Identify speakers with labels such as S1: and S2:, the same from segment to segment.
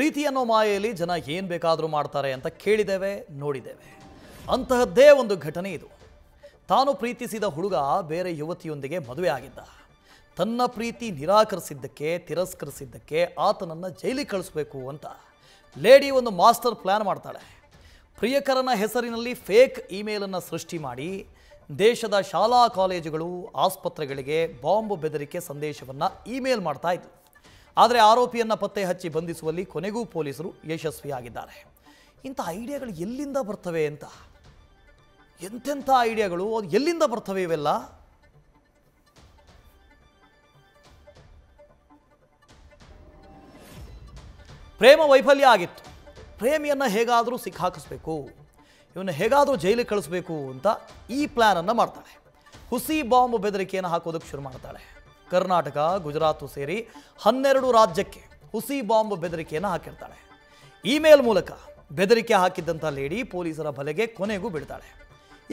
S1: ಪ್ರೀತಿ ಅನ್ನೋ ಮಾಯೆಯಲ್ಲಿ ಜನ ಏನು ಬೇಕಾದರೂ ಮಾಡ್ತಾರೆ ಅಂತ ಕೇಳಿದ್ದೇವೆ ನೋಡಿದ್ದೇವೆ. ಅಂತಹದ್ದೇ ಒಂದು ಘಟನೆ ಇದು. ತಾನು ಪ್ರೀತಿಸಿದ ಹುಡುಗ ಬೇರೆ ಯುವತಿಯೊಂದಿಗೆ ಮದುವೆ ಆಗಿದ್ದ. ತನ್ನ ಪ್ರೀತಿ ನಿರಾಕರಿಸಿದ್ದಕ್ಕೆ ತಿರಸ್ಕರಿಸಿದ್ದಕ್ಕೆ ಆತನನ್ನು ಜೈಲಿಗೆ ಕಳಿಸಬೇಕು ಅಂತ ಲೇಡಿ ಒಂದು ಮಾಸ್ಟರ್ ಪ್ಲಾನ್ ಮಾಡ್ತಾಳೆ. ಪ್ರಿಯಕರನ ಹೆಸರಿನಲ್ಲಿ ಫೇಕ್ ಇಮೇಲನ್ನು ಸೃಷ್ಟಿ ಮಾಡಿ ದೇಶದ ಶಾಲಾ ಕಾಲೇಜುಗಳು ಆಸ್ಪತ್ರೆಗಳಿಗೆ ಬಾಂಬ್ ಬೆದರಿಕೆ ಸಂದೇಶವನ್ನು ಇಮೇಲ್ ಮಾಡ್ತಾ ಇದ್ದರು. ಆದರೆ ಆರೋಪಿಯನ್ನು ಪತ್ತೆ ಹಚ್ಚಿ ಬಂಧಿಸುವಲ್ಲಿ ಕೊನೆಗೂ ಪೊಲೀಸರು ಯಶಸ್ವಿಯಾಗಿದ್ದಾರೆ. ಇಂಥ ಐಡಿಯಾಗಳು ಎಲ್ಲಿಂದ ಬರ್ತವೆ ಅಂತ, ಎಂತೆಂಥ ಐಡಿಯಾಗಳು, ಅದು ಎಲ್ಲಿಂದ ಬರ್ತವೆ ಇವೆಲ್ಲ? ಪ್ರೇಮ ವೈಫಲ್ಯ ಆಗಿತ್ತು. ಪ್ರೇಮಿಯನ್ನು ಹೇಗಾದರೂ ಸಿಕ್ಕಾಕಿಸ್ಬೇಕು, ಇವನ್ನ ಹೇಗಾದರೂ ಜೈಲಿಗೆ ಕಳಿಸ್ಬೇಕು ಅಂತ ಈ ಪ್ಲ್ಯಾನನ್ನು ಮಾಡ್ತಾಳೆ. ಹುಸಿ ಬಾಂಬ್ ಬೆದರಿಕೆಯನ್ನು ಹಾಕೋದಕ್ಕೆ ಶುರು ಮಾಡ್ತಾಳೆ. ಕರ್ನಾಟಕ, ಗುಜರಾತ್ ಸೇರಿ 12 ರಾಜ್ಯಕ್ಕೆ ಹುಸಿ ಬಾಂಬ್ ಬೆದರಿಕೆಯನ್ನು ಹಾಕಿರ್ತಾಳೆ. ಇಮೇಲ್ ಮೂಲಕ ಬೆದರಿಕೆ ಹಾಕಿದ್ದಂಥ ಲೇಡಿ ಪೊಲೀಸರ ಬಲೆಗೆ ಕೊನೆಗೂ ಬಿಡ್ತಾಳೆ.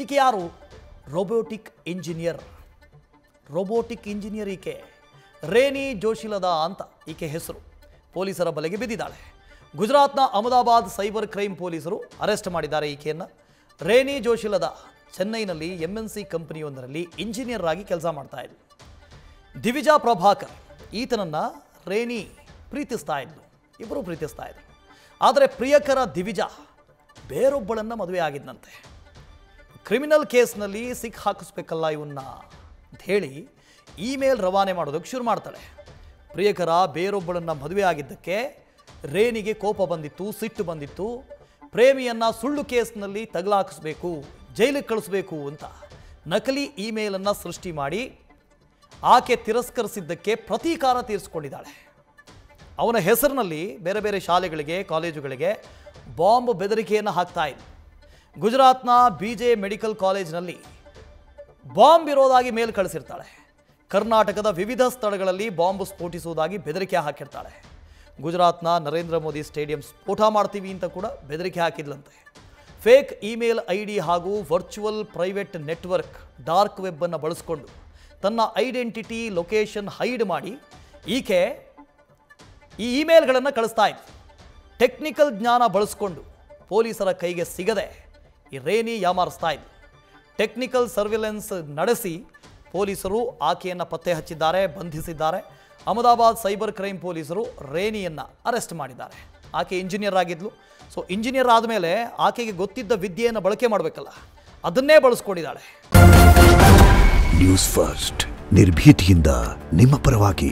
S1: ಈಕೆ ಯಾರು? ರೋಬೋಟಿಕ್ ಇಂಜಿನಿಯರ್ ಈಕೆ. ರೇನಿ ಜೋಶಿಲದಾ ಅಂತ ಈಕೆ ಹೆಸರು. ಪೊಲೀಸರ ಬಲೆಗೆ ಬಿದ್ದಿದ್ದಾಳೆ. ಗುಜರಾತ್ನ ಅಹಮದಾಬಾದ್ ಸೈಬರ್ ಕ್ರೈಮ್ ಪೊಲೀಸರು ಅರೆಸ್ಟ್ ಮಾಡಿದ್ದಾರೆ ಈಕೆಯನ್ನು. ರೇನಿ ಜೋಶಿಲದಾ ಚೆನ್ನೈನಲ್ಲಿ MNC ಕಂಪನಿಯೊಂದರಲ್ಲಿ ಇಂಜಿನಿಯರ್ ಆಗಿ ಕೆಲಸ ಮಾಡ್ತಾ ಇದ್ಲು. ದಿವಿಜಾ ಪ್ರಭಾಕರ್ ಈತನನ್ನು ರೇನಿ ಪ್ರೀತಿಸ್ತಾ ಇದ್ಲು. ಇಬ್ಬರು ಪ್ರೀತಿಸ್ತಾ ಇದ್ರು. ಆದರೆ ಪ್ರಿಯಕರ ದಿವಿಜಾ ಬೇರೊಬ್ಬಳನ್ನು ಮದುವೆ ಆಗಿದ್ದಂತೆ. ಕ್ರಿಮಿನಲ್ ಕೇಸ್ನಲ್ಲಿ ಹಾಕಿಸ್ಬೇಕಲ್ಲ ಇವನ್ನ ಅಂತ ಹೇಳಿ ಇಮೇಲ್ ರವಾನೆ ಮಾಡೋದಕ್ಕೆ ಶುರು ಮಾಡ್ತಾಳೆ. ಪ್ರಿಯಕರ ಬೇರೊಬ್ಬಳನ್ನು ಮದುವೆ ಆಗಿದ್ದಕ್ಕೆ ರೇನಿಗೆ ಕೋಪ ಬಂದಿತ್ತು, ಸಿಟ್ಟು ಬಂದಿತ್ತು. ಪ್ರೇಮಿಯನ್ನು ಸುಳ್ಳು ಕೇಸ್ನಲ್ಲಿ ತಗಲಾಕಿಸ್ಬೇಕು, ಜೈಲಿಗೆ ಕಳಿಸ್ಬೇಕು ಅಂತ ನಕಲಿ ಇಮೇಲನ್ನು ಸೃಷ್ಟಿ ಮಾಡಿ ಆಕೆ ತಿರಸ್ಕರಿಸಿದ್ದಕ್ಕೆ ಪ್ರತೀಕಾರ ತೀರಿಸಿಕೊಂಡಿದ್ದಾಳೆ. ಅವನ ಹೆಸರಿನಲ್ಲಿ ಬೇರೆ ಬೇರೆ ಶಾಲೆಗಳಿಗೆ, ಕಾಲೇಜುಗಳಿಗೆ ಬಾಂಬ್ ಬೆದರಿಕೆಯನ್ನು ಹಾಕ್ತಾ ಇದ್ದ. ಗುಜರಾತ್ನ BJ ಮೆಡಿಕಲ್ ಕಾಲೇಜಿನಲ್ಲಿ ಬಾಂಬ್ ಇರೋದಾಗಿ ಮೇಲ್ ಕಳಿಸಿರ್ತಾಳೆ. ಕರ್ನಾಟಕದ ವಿವಿಧ ಸ್ಥಳಗಳಲ್ಲಿ ಬಾಂಬ್ ಸ್ಫೋಟಿಸುವುದಾಗಿ ಬೆದರಿಕೆ ಹಾಕಿರ್ತಾಳೆ. ಗುಜರಾತ್ನ ನರೇಂದ್ರ ಮೋದಿ ಸ್ಟೇಡಿಯಂ ಸ್ಫೋಟ ಮಾಡ್ತೀವಿ ಅಂತ ಕೂಡ ಬೆದರಿಕೆ ಹಾಕಿದ್ಲಂತೆ. ಫೇಕ್ ಇಮೇಲ್ ID ಹಾಗೂ ವರ್ಚುವಲ್ ಪ್ರೈವೇಟ್ ನೆಟ್ವರ್ಕ್ ಡಾರ್ಕ್ ವೆಬ್ಬನ್ನು ಬಳಸಿಕೊಂಡು ತನ್ನ ಐಡೆಂಟಿಟಿ, ಲೊಕೇಶನ್ ಹೈಡ್ ಮಾಡಿ ಈಕೆ ಈ ಇಮೇಲ್ಗಳನ್ನು ಕಳಿಸ್ತಾ ಇದ್ಲು. ಟೆಕ್ನಿಕಲ್ ಜ್ಞಾನ ಬಳಸ್ಕೊಂಡು ಪೊಲೀಸರ ಕೈಗೆ ಸಿಗದೆ ಈ ರೇನಿ ಯಾಮಾರಿಸ್ತಾ ಇದ್ಲು. ಟೆಕ್ನಿಕಲ್ ಸರ್ವಿಲೆನ್ಸ್ ನಡೆಸಿ ಪೊಲೀಸರು ಆಕೆಯನ್ನು ಪತ್ತೆ ಹಚ್ಚಿದ್ದಾರೆ, ಬಂಧಿಸಿದ್ದಾರೆ. ಅಹಮದಾಬಾದ್ ಸೈಬರ್ ಕ್ರೈಮ್ ಪೊಲೀಸರು ರೇನಿಯನ್ನು ಅರೆಸ್ಟ್ ಮಾಡಿದ್ದಾರೆ. ಆಕೆ ಇಂಜಿನಿಯರ್ ಆಗಿದ್ಲು. ಸೊ ಇಂಜಿನಿಯರ್ ಆದಮೇಲೆ ಆಕೆಗೆ ಗೊತ್ತಿದ್ದ ವಿದ್ಯೆಯನ್ನು ಬಳಕೆ ಮಾಡಬೇಕಲ್ಲ, ಅದನ್ನೇ ಬಳಸ್ಕೊಂಡಿದ್ದಾಳೆ.
S2: ನ್ಯೂಸ್ ಫಸ್ಟ್, ನಿರ್ಭೀತಿಯಿಂದ ನಿಮ್ಮ ಪರವಾಗಿ.